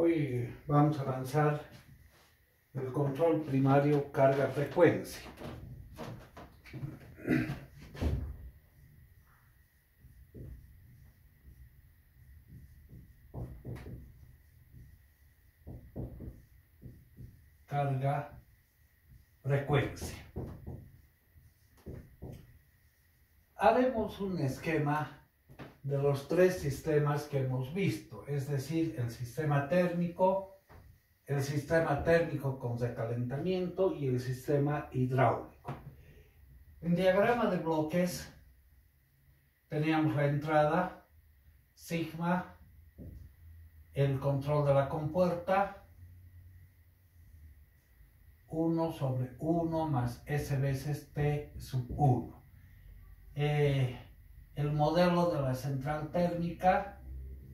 Hoy vamos a lanzar el control primario carga-frecuencia. Carga-frecuencia. Haremos un esquema de los tres sistemas que hemos visto, es decir, el sistema térmico con recalentamiento y el sistema hidráulico. En diagrama de bloques teníamos la entrada, sigma, el control de la compuerta, 1 sobre 1 más S veces T sub 1. El modelo de la central térmica,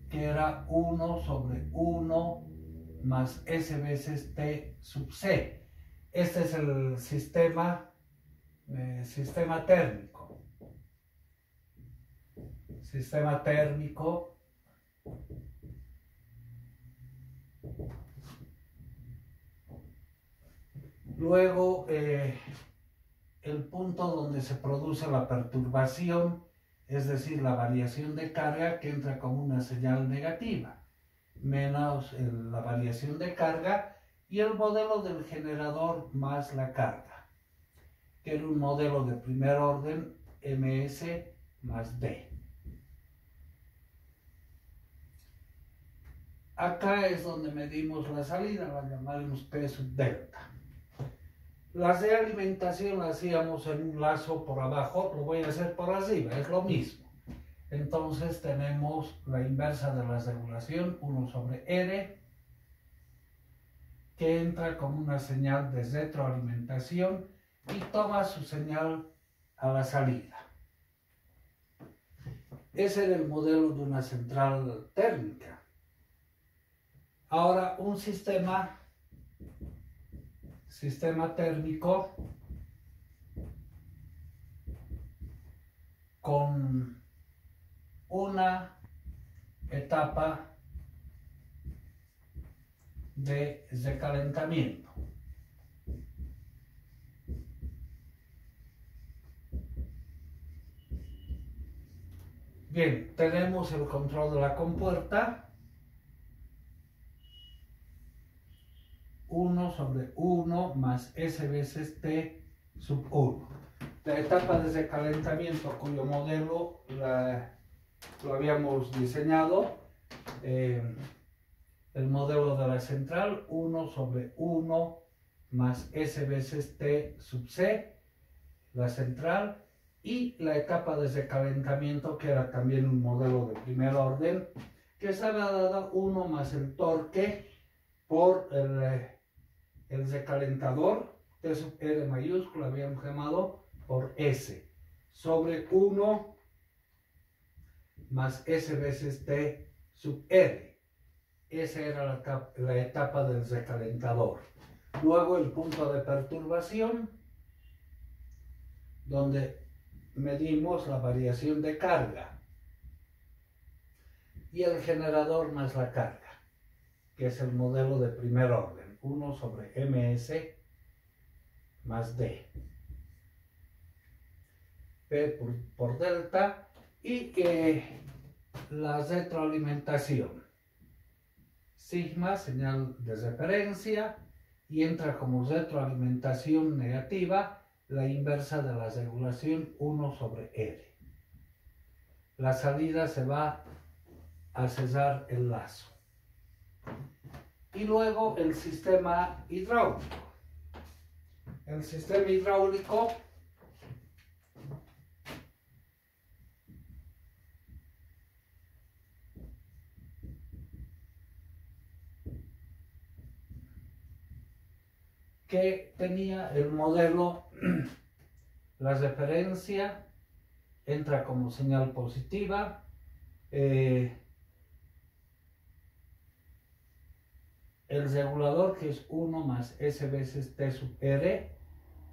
que era 1 sobre 1 más S veces T sub C. Este es el sistema térmico. Sistema térmico. Luego, el punto donde se produce la perturbación, es decir, la variación de carga que entra como una señal negativa, menos la variación de carga, y el modelo del generador más la carga, que era un modelo de primer orden, ms más d. Acá es donde medimos la salida, la llamaremos P sub delta. La realimentación la hacíamos en un lazo por abajo, lo voy a hacer por arriba, es lo mismo. Entonces tenemos la inversa de la regulación, 1 sobre R, que entra como una señal de retroalimentación y toma su señal a la salida. Ese era el modelo de una central térmica. Ahora, un sistema térmico con una etapa de recalentamiento. Bien, tenemos el control de la compuerta, 1 sobre 1 más S veces T sub 1. La etapa de recalentamiento, cuyo modelo lo habíamos diseñado, el modelo de la central, 1 sobre 1 más S veces T sub C, la central, y la etapa de recalentamiento, que era también un modelo de primer orden, que estaba dada 1 más el torque por el recalentador, T sub R mayúscula, habíamos llamado, por S, sobre 1 más S veces T sub R. Esa era la etapa del recalentador. Luego el punto de perturbación, donde medimos la variación de carga, y el generador más la carga, que es el modelo de primer orden, 1 sobre ms más d, P por delta, y la retroalimentación, sigma, señal de referencia, y entra como retroalimentación negativa la inversa de la regulación, 1 sobre R. La salida se va a cerrar el lazo. Y luego el sistema hidráulico. El sistema hidráulico que tenía el modelo, la referencia entra como señal positiva, el regulador, que es 1 más S veces T sub R,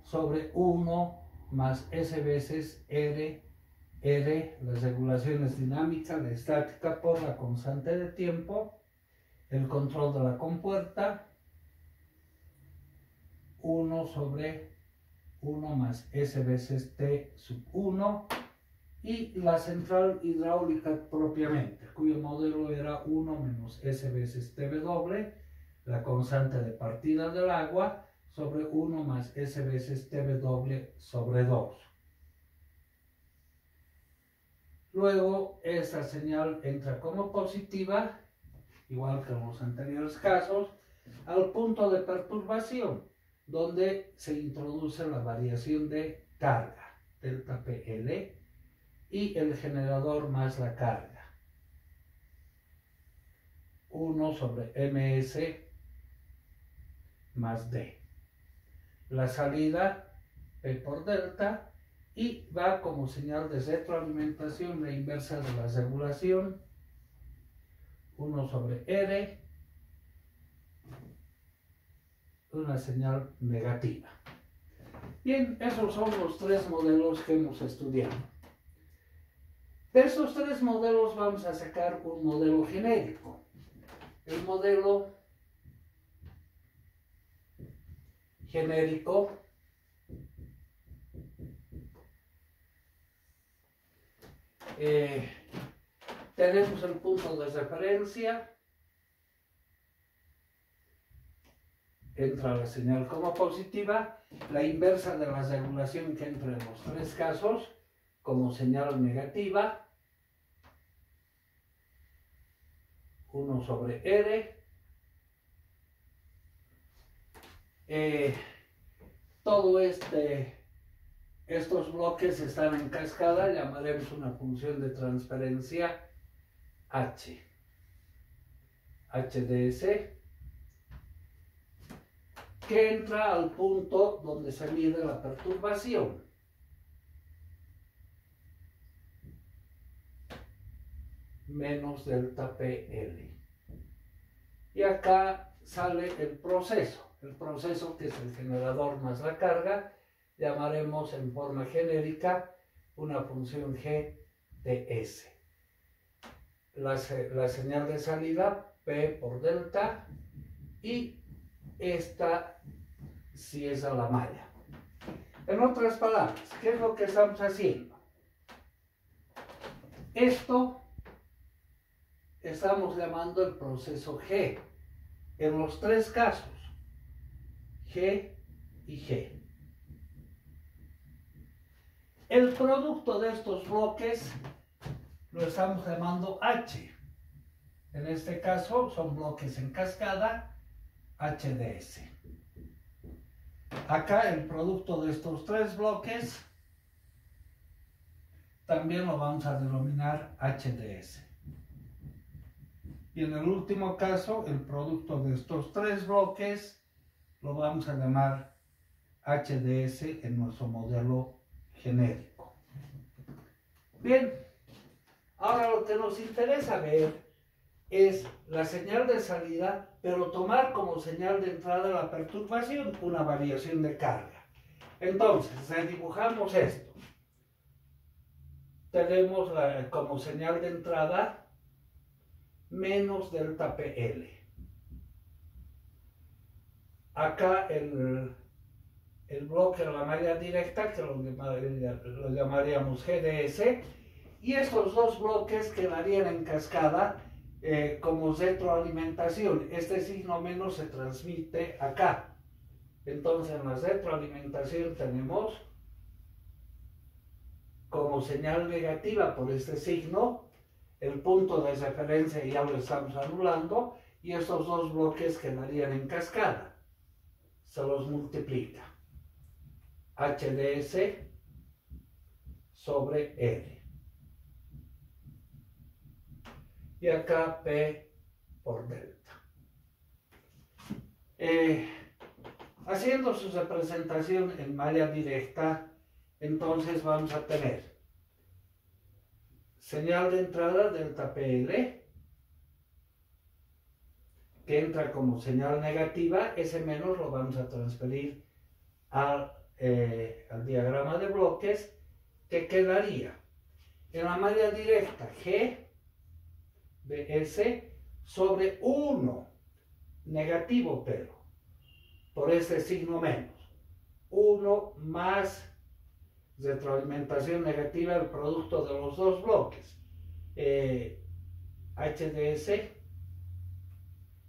sobre 1 más S veces R, la regulación es dinámica, la estática por la constante de tiempo, el control de la compuerta, 1 sobre 1 más S veces T sub 1, y la central hidráulica propiamente, cuyo modelo era 1 menos S veces TW, la constante de partida del agua, sobre 1 más S veces TW sobre 2. Luego esta señal entra como positiva, igual que en los anteriores casos, al punto de perturbación, donde se introduce la variación de carga, delta PL, y el generador más la carga, 1 sobre ms más d. La salida P por delta, y va como señal de retroalimentación la inversa de la regulación, 1 sobre R, una señal negativa. Bien, esos son los tres modelos que hemos estudiado. De estos tres modelos vamos a sacar un modelo genérico. El modelo genérico tenemos el punto de referencia, entra la señal como positiva, la inversa de la regulación que entra en los tres casos como señal negativa, 1 sobre R. Estos bloques están en cascada, llamaremos una función de transferencia H, HDS, que entra al punto donde se mide la perturbación. Menos delta PL. Y acá sale el proceso que es el generador más la carga, llamaremos en forma genérica una función G de S. La señal de salida P por delta, y esta sí es a la malla. En otras palabras, ¿qué es lo que estamos haciendo? Esto estamos llamando el proceso G, en los tres casos, G y G. El producto de estos bloques lo estamos llamando H. En este caso son bloques en cascada, HDS. Acá el producto de estos tres bloques también lo vamos a denominar HDS. Y en el último caso, el producto de estos tres bloques lo vamos a llamar HDS en nuestro modelo genérico. Bien, ahora lo que nos interesa ver es la señal de salida, pero tomar como señal de entrada la perturbación, una variación de carga. Entonces, dibujamos esto. Tenemos como señal de entrada menos delta PL. Acá el bloque de la malla directa, que lo llamaríamos GDS, y estos dos bloques quedarían en cascada como retroalimentación. Este signo menos se transmite acá. Entonces en la retroalimentación tenemos como señal negativa por este signo el punto de referencia, ya lo estamos anulando, y estos dos bloques quedarían en cascada. Se los multiplica. HDS sobre R. Y acá P por delta. Haciendo su representación en malla directa, entonces vamos a tener señal de entrada delta PL, que entra como señal negativa. Ese menos lo vamos a transferir al diagrama de bloques, que quedaría en la malla directa G de S sobre 1 negativo, pero por este signo menos, 1 más retroalimentación negativa del producto de los dos bloques, HDS,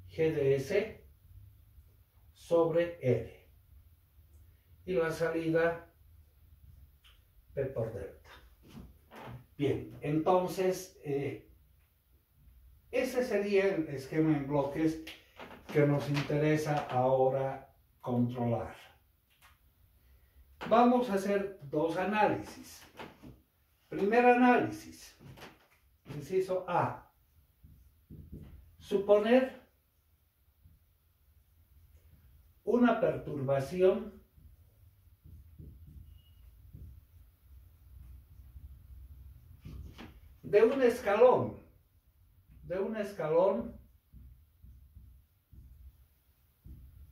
GDS sobre R, y la salida P por delta. Bien, entonces ese sería el esquema en bloques que nos interesa ahora controlar. Vamos a hacer dos análisis. Primer análisis, inciso A. Suponer una perturbación de un escalón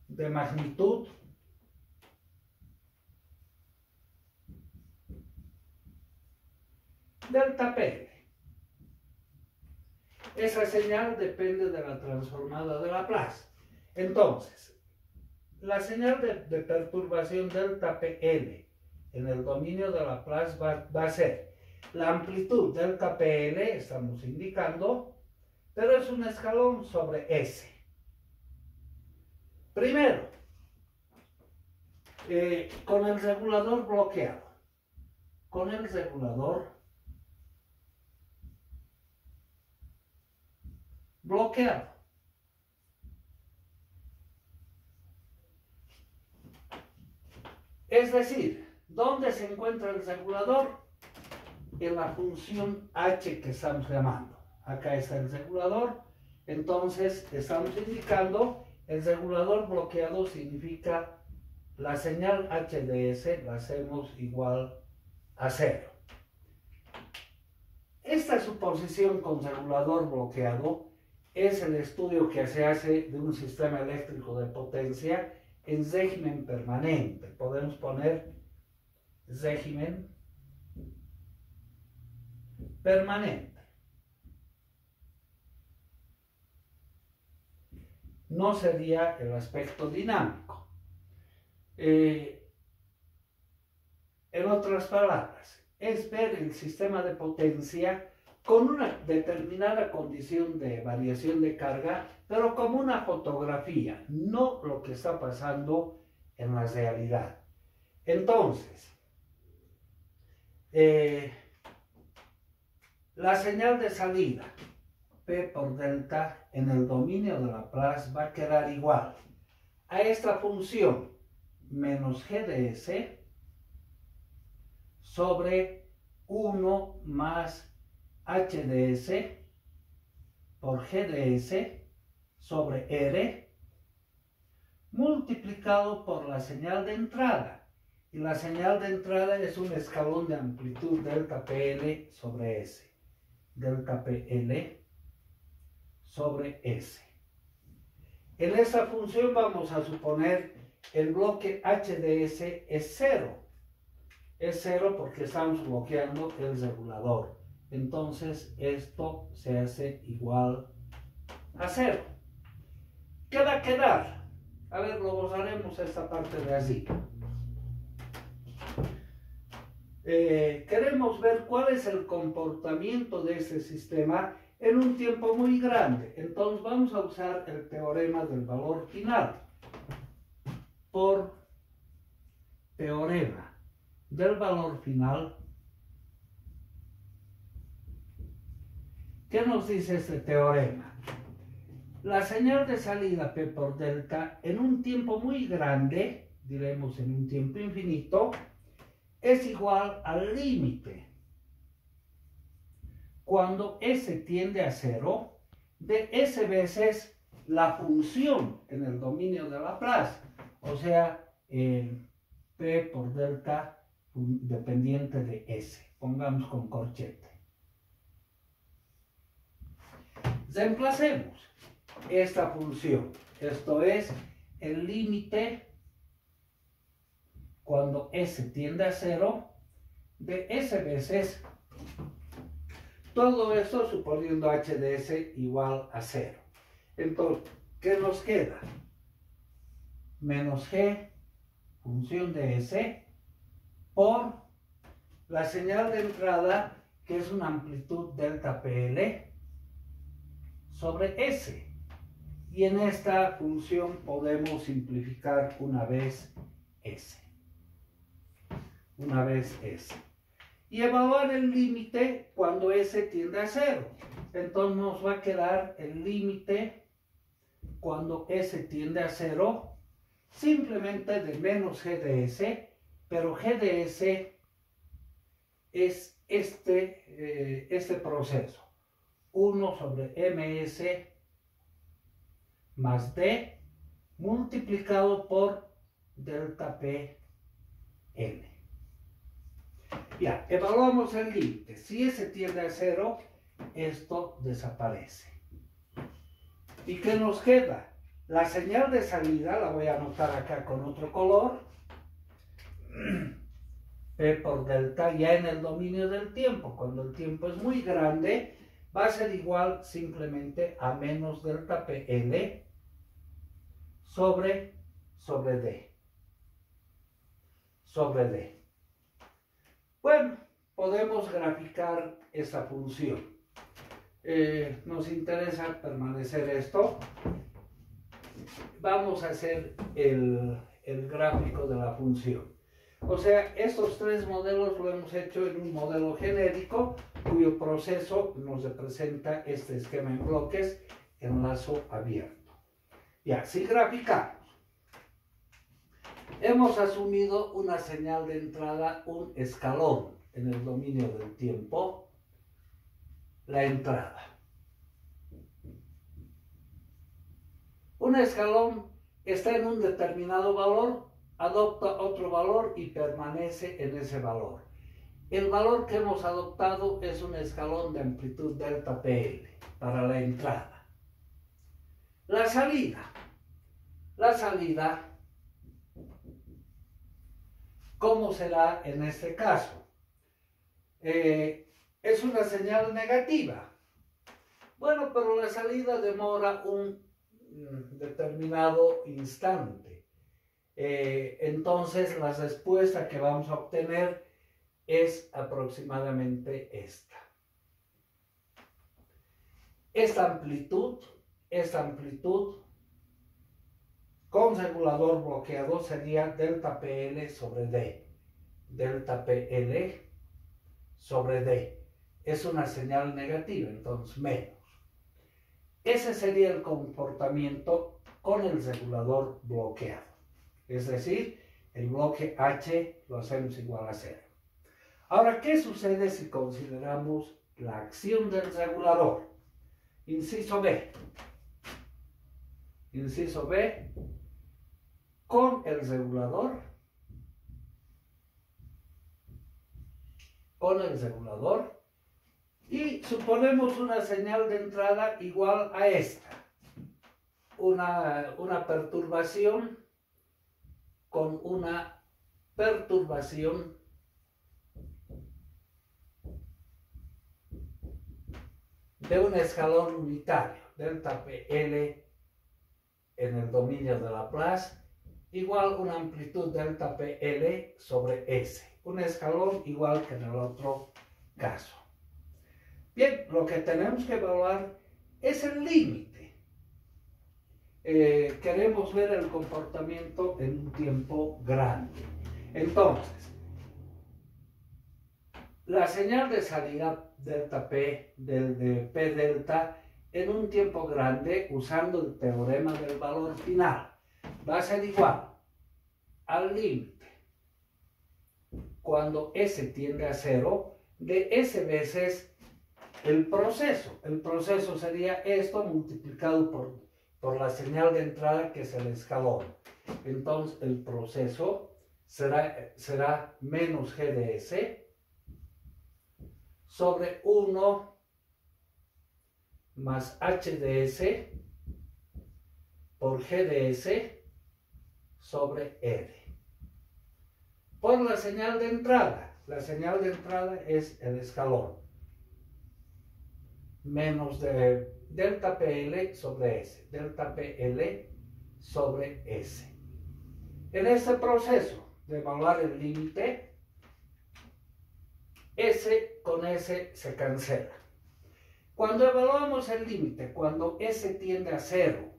de magnitud delta P. Esa señal depende de la transformada de Laplace. Entonces, la señal de perturbación delta PL en el dominio de Laplace va a ser la amplitud delta PL, estamos indicando, pero es un escalón sobre S. Primero, con el regulador bloqueado. Con el regulador bloqueado. Es decir, ¿dónde se encuentra el regulador? En la función h que estamos llamando. Acá está el regulador. Entonces estamos indicando el regulador bloqueado significa la señal HDS la hacemos igual a 0. Esta suposición con regulador bloqueado es el estudio que se hace de un sistema eléctrico de potencia en régimen permanente. Podemos poner régimen permanente. No sería el aspecto dinámico. En otras palabras, es ver el sistema de potencia con una determinada condición de variación de carga, pero como una fotografía, no lo que está pasando en la realidad. Entonces, la señal de salida, P por delta, en el dominio de Laplace va a quedar igual a esta función menos GDS sobre 1 más HDS por GDS sobre R multiplicado por la señal de entrada. Y la señal de entrada es un escalón de amplitud delta PL sobre S. Delta PL sobre S. En esta función vamos a suponer el bloque HDS es 0. Es 0 porque estamos bloqueando el regulador. Entonces esto se hace igual a 0. ¿Qué va a quedar? A ver, lo gozaremos esta parte de allí. Queremos ver cuál es el comportamiento de este sistema en un tiempo muy grande. Entonces vamos a usar el teorema del valor final. Por teorema del valor final, ¿qué nos dice este teorema? La señal de salida P por delta en un tiempo muy grande, diremos en un tiempo infinito, es igual al límite cuando S tiende a 0 de S veces la función en el dominio de Laplace, o sea, P por delta dependiente de S, pongamos con corchete. Reemplacemos esta función, esto es el límite cuando S tiende a 0 de S veces todo esto suponiendo HDS igual a 0. Entonces, ¿qué nos queda? Menos G, función de S, por la señal de entrada, que es una amplitud delta PL, sobre S. Y en esta función podemos simplificar una vez S. Una vez S. Y evaluar el límite cuando S tiende a 0. Entonces nos va a quedar el límite cuando S tiende a 0, simplemente de menos G de S, pero G de S es este proceso. 1 sobre ms más d multiplicado por delta PL. Ya, evaluamos el límite. Si S tiende a 0, esto desaparece. ¿Y qué nos queda? La señal de salida, la voy a anotar acá con otro color. P por delta ya en el dominio del tiempo. Cuando el tiempo es muy grande, va a ser igual simplemente a menos delta PL sobre D. Sobre D. Bueno, podemos graficar esta función. Nos interesa permanecer esto. Vamos a hacer el gráfico de la función. O sea, estos tres modelos lo hemos hecho en un modelo genérico cuyo proceso nos representa este esquema en bloques en lazo abierto. Ya, si graficamos, hemos asumido una señal de entrada, un escalón en el dominio del tiempo, la entrada. Un escalón está en un determinado valor, adopta otro valor y permanece en ese valor. El valor que hemos adoptado es un escalón de amplitud delta PL para la entrada. La salida. La salida, ¿cómo será en este caso? Es una señal negativa. Bueno, pero la salida demora un determinado instante. Entonces la respuesta que vamos a obtener es aproximadamente esta. Esta amplitud con regulador bloqueado sería delta PL sobre D. Delta PL sobre D. Es una señal negativa, entonces menos. Ese sería el comportamiento con el regulador bloqueado. Es decir, el bloque H lo hacemos igual a 0. Ahora, ¿qué sucede si consideramos la acción del regulador? Inciso B. Inciso B, con el regulador, y suponemos una señal de entrada igual a esta. Una perturbación con una perturbación de un escalón unitario, delta PL en el dominio de Laplace, igual una amplitud delta PL sobre S. Un escalón igual que en el otro caso. Bien, lo que tenemos que evaluar es el límite. Queremos ver el comportamiento en un tiempo grande. Entonces, la señal de salida delta P, de P delta, en un tiempo grande, usando el teorema del valor final, va a ser igual al límite cuando S tiende a 0 de S veces el proceso. El proceso sería esto multiplicado por la señal de entrada, que es el escalón. Entonces el proceso será menos G de S sobre 1 más H de S por G de S sobre R. Por la señal de entrada. La señal de entrada es el escalón. Menos de delta PL sobre S, delta PL sobre S. En este proceso de evaluar el límite, S con S se cancela. Cuando evaluamos el límite, cuando S tiende a 0,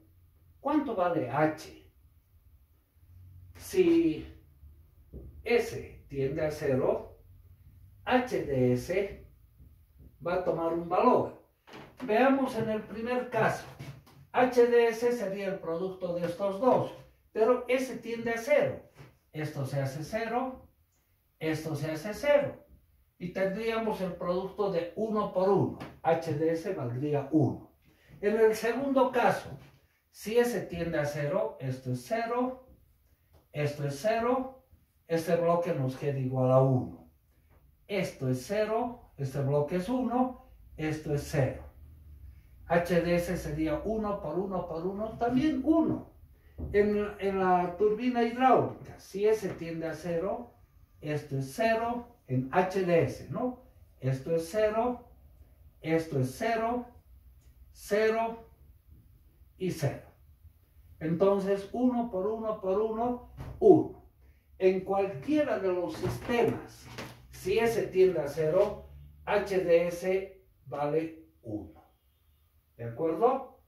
¿cuánto vale H? Si S tiende a 0, H de S va a tomar un valor. Veamos en el primer caso. H de S sería el producto de estos dos, pero S tiende a 0. Esto se hace 0, esto se hace 0. Y tendríamos el producto de 1 por 1. H de S valdría 1. En el segundo caso, si S tiende a 0, esto es 0, esto es 0, este bloque nos queda igual a 1. Esto es 0, este bloque es 1, esto es 0. H de S sería 1 por 1 por 1, también 1. En la turbina hidráulica, si S tiende a 0, esto es 0 en H de S, ¿no? Esto es 0, esto es 0, 0 y 0. Entonces, 1 por 1 por 1, 1. En cualquiera de los sistemas, si S tiende a 0, H de S vale 1. ¿De acuerdo?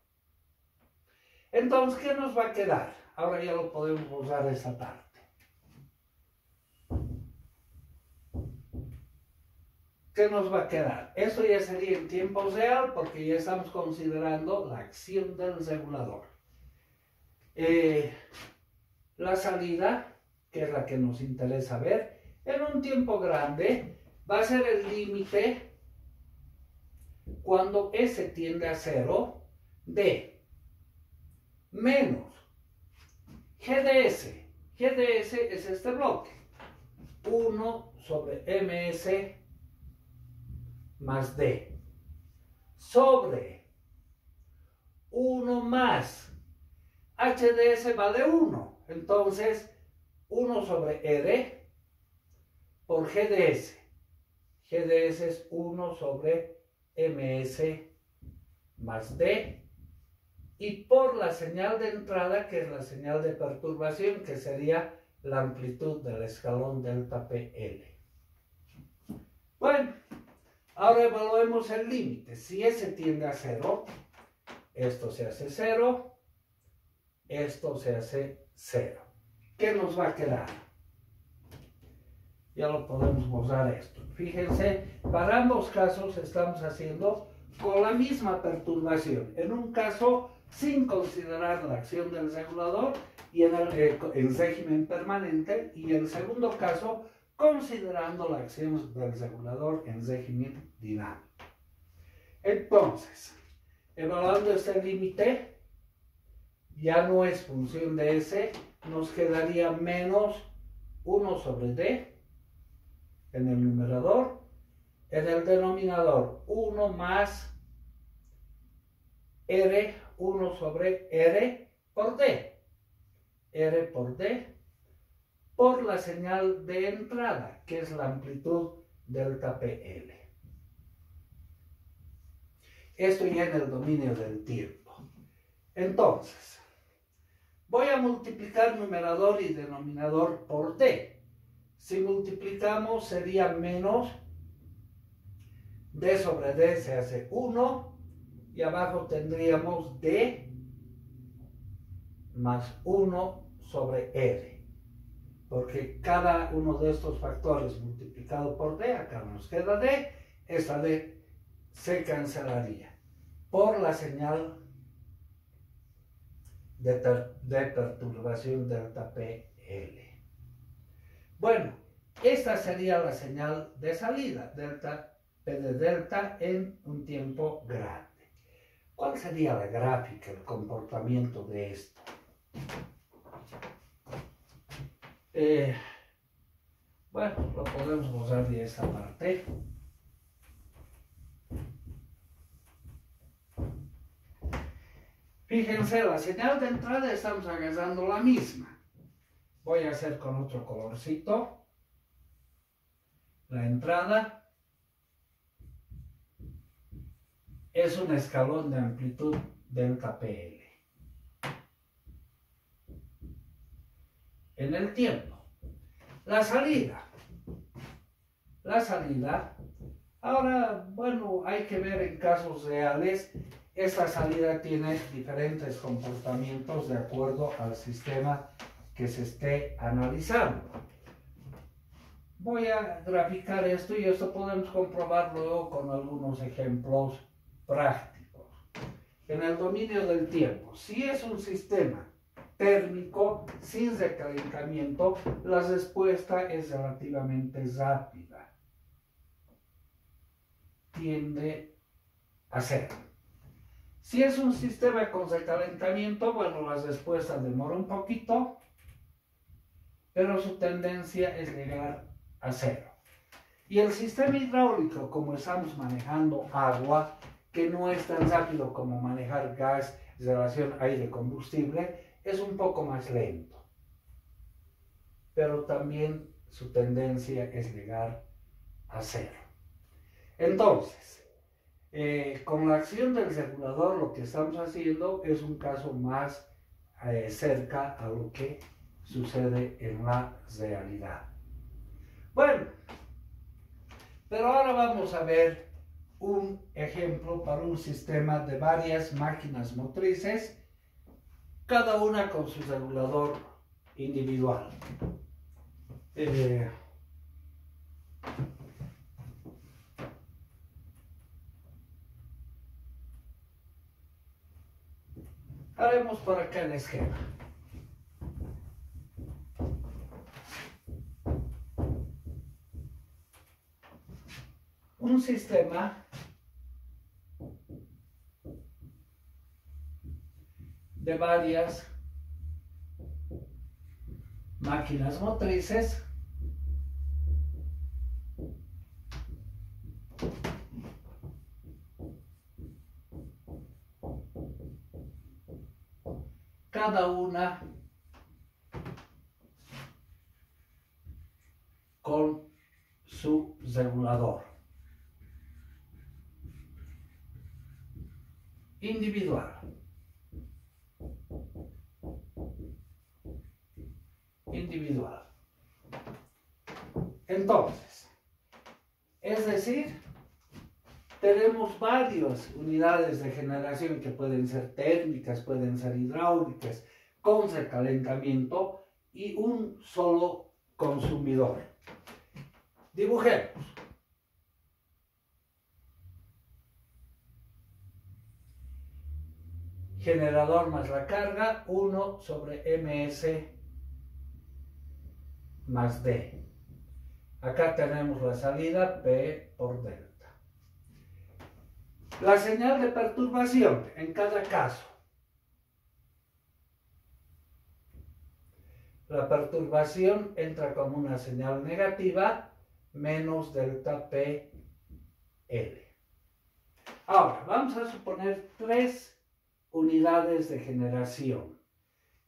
Entonces, ¿qué nos va a quedar? Ahora ya lo podemos usar esa parte. ¿Qué nos va a quedar? Esto ya sería en tiempo real porque ya estamos considerando la acción del regulador. La salida, que es la que nos interesa ver, en un tiempo grande va a ser el límite cuando S tiende a 0 de menos G de S. G de S es este bloque. 1 sobre MS más D. Sobre 1 más H de S vale 1. Entonces, 1 sobre ED por G de S. G de S es 1 sobre MS más D. Y por la señal de entrada, que es la señal de perturbación, que sería la amplitud del escalón delta PL. Bueno, ahora evaluemos el límite. Si S tiende a 0, esto se hace 0, esto se hace 0. ¿Qué nos va a quedar? Ya lo podemos borrar esto. Fíjense, para ambos casos estamos haciendo con la misma perturbación. En un caso, sin considerar la acción del regulador y en régimen permanente, y en el segundo caso, considerando la acción del regulador en régimen dinámico. Entonces, evaluando este límite, ya no es función de S, nos quedaría menos 1 sobre D en el numerador, en el denominador 1 más R, 1 sobre R por D. R por D por la señal de entrada, que es la amplitud delta PL. Esto ya en el dominio del tiempo. Entonces, voy a multiplicar numerador y denominador por D. Si multiplicamos sería menos D sobre D se hace 1 y abajo tendríamos D más 1 sobre R. Porque cada uno de estos factores multiplicado por D, acá nos queda D, esta D se cancelaría por la señal de perturbación delta PL. Bueno, esta sería la señal de salida, delta P de delta en un tiempo grande. ¿Cuál sería la gráfica, el comportamiento de esto? Bueno, lo podemos borrar de esta parte. Fíjense, la señal de entrada estamos agarrando la misma. Voy a hacer con otro colorcito. La entrada. es un escalón de amplitud delta PL. En el tiempo. La salida. Ahora, bueno, hay que ver en casos reales. Esta salida tiene diferentes comportamientos de acuerdo al sistema que se esté analizando. Voy a graficar esto y esto podemos comprobar luego con algunos ejemplos prácticos. En el dominio del tiempo, si es un sistema térmico sin recalentamiento, la respuesta es relativamente rápida. Tiende a cero. Si es un sistema con recalentamiento, bueno, la respuesta demora un poquito, pero su tendencia es llegar a cero. Y el sistema hidráulico, como estamos manejando agua, que no es tan rápido como manejar gas, relación aire-combustible, es un poco más lento. Pero también su tendencia es llegar a cero. Entonces, con la acción del regulador, lo que estamos haciendo es un caso más cerca a lo que sucede en la realidad. Bueno, pero ahora vamos a ver un ejemplo para un sistema de varias máquinas motrices, cada una con su regulador individual. Haremos por acá el esquema. Un sistema de varias máquinas motrices cada una con su regulador individual. Entonces, es decir, tenemos varias unidades de generación que pueden ser térmicas, pueden ser hidráulicas, con recalentamiento y un solo consumidor. Dibujemos. Generador más la carga, 1 sobre ms más d. Acá tenemos la salida P por delta. La señal de perturbación en cada caso. La perturbación entra como una señal negativa menos delta PL. Ahora, vamos a suponer 3 unidades de generación.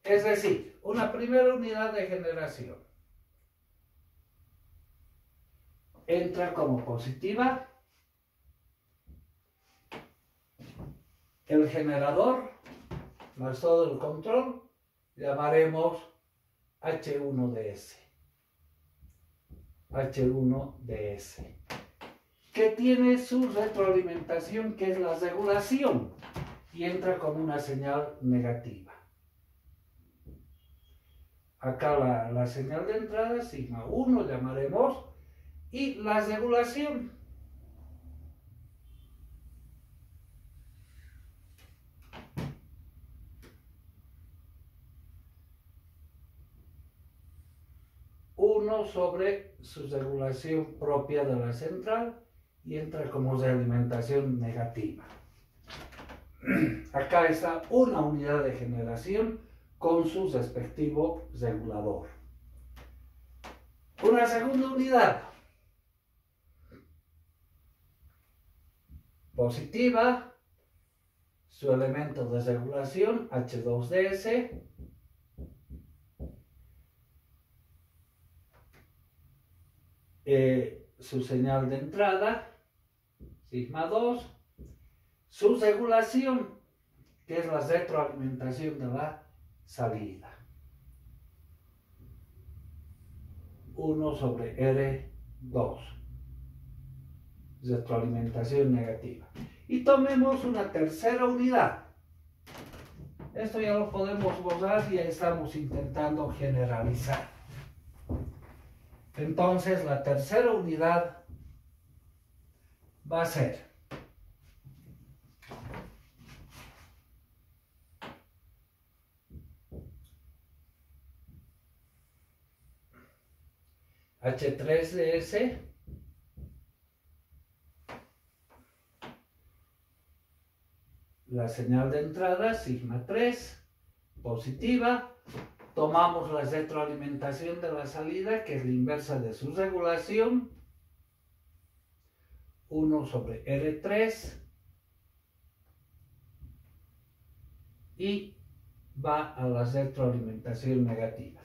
Es decir, una primera unidad de generación entra como positiva. El generador más todo el control llamaremos H1DS. H1DS. Que tiene su retroalimentación, que es la regulación, y entra como una señal negativa. Acá la señal de entrada, sigma 1 llamaremos, y la regulación. Sobre su regulación propia de la central y entra como realimentación negativa. Acá está una unidad de generación con su respectivo regulador. Una segunda unidad positiva, su elemento de regulación H2DS, su señal de entrada, sigma 2, su regulación, que es la retroalimentación de la salida. 1 sobre R2. Retroalimentación negativa. Y tomemos una tercera unidad. Esto ya lo podemos borrar y ya estamos intentando generalizar. Entonces la tercera unidad va a ser H3DS la señal de entrada, sigma 3, positiva. Tomamos la retroalimentación de la salida, que es la inversa de su regulación, 1 sobre R3, y va a la retroalimentación negativa.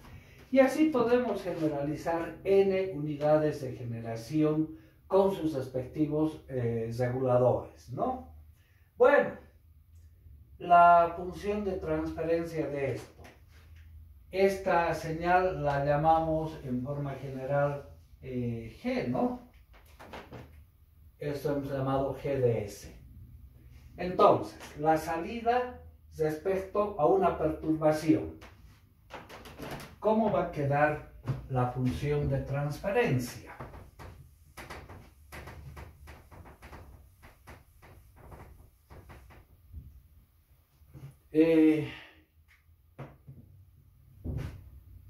Y así podemos generalizar n unidades de generación con sus respectivos reguladores, ¿no? Bueno, la función de transferencia de esto. Esta señal la llamamos en forma general G, ¿no? Esto hemos llamado G de S. Entonces, la salida respecto a una perturbación. ¿Cómo va a quedar la función de transferencia?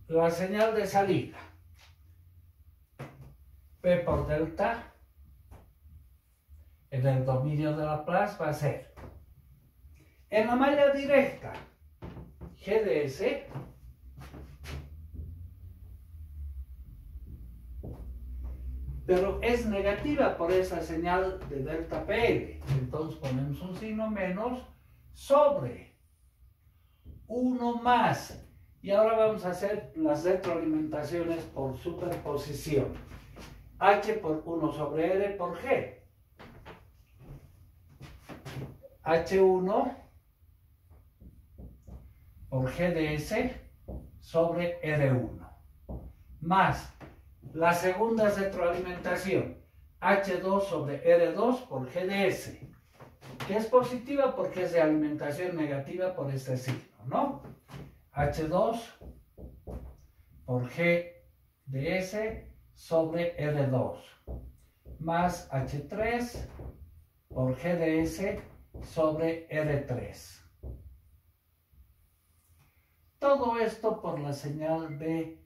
La señal de salida, P por delta, en el dominio de Laplace va a ser, en la malla directa, G de S, pero es negativa por esa señal de delta PL. Entonces ponemos un signo menos sobre 1 más. Y ahora vamos a hacer las retroalimentaciones por superposición. H por 1 sobre R por G. H1 por G de S sobre R1. Más la segunda retroalimentación, H2 sobre R2 por G de S, que es positiva porque es de alimentación negativa por este signo, ¿no? H2 por G de S sobre R2, más H3 por G de S sobre R3. Todo esto por la señal de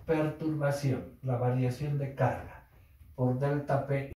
perturbación, la variación de carga, por delta P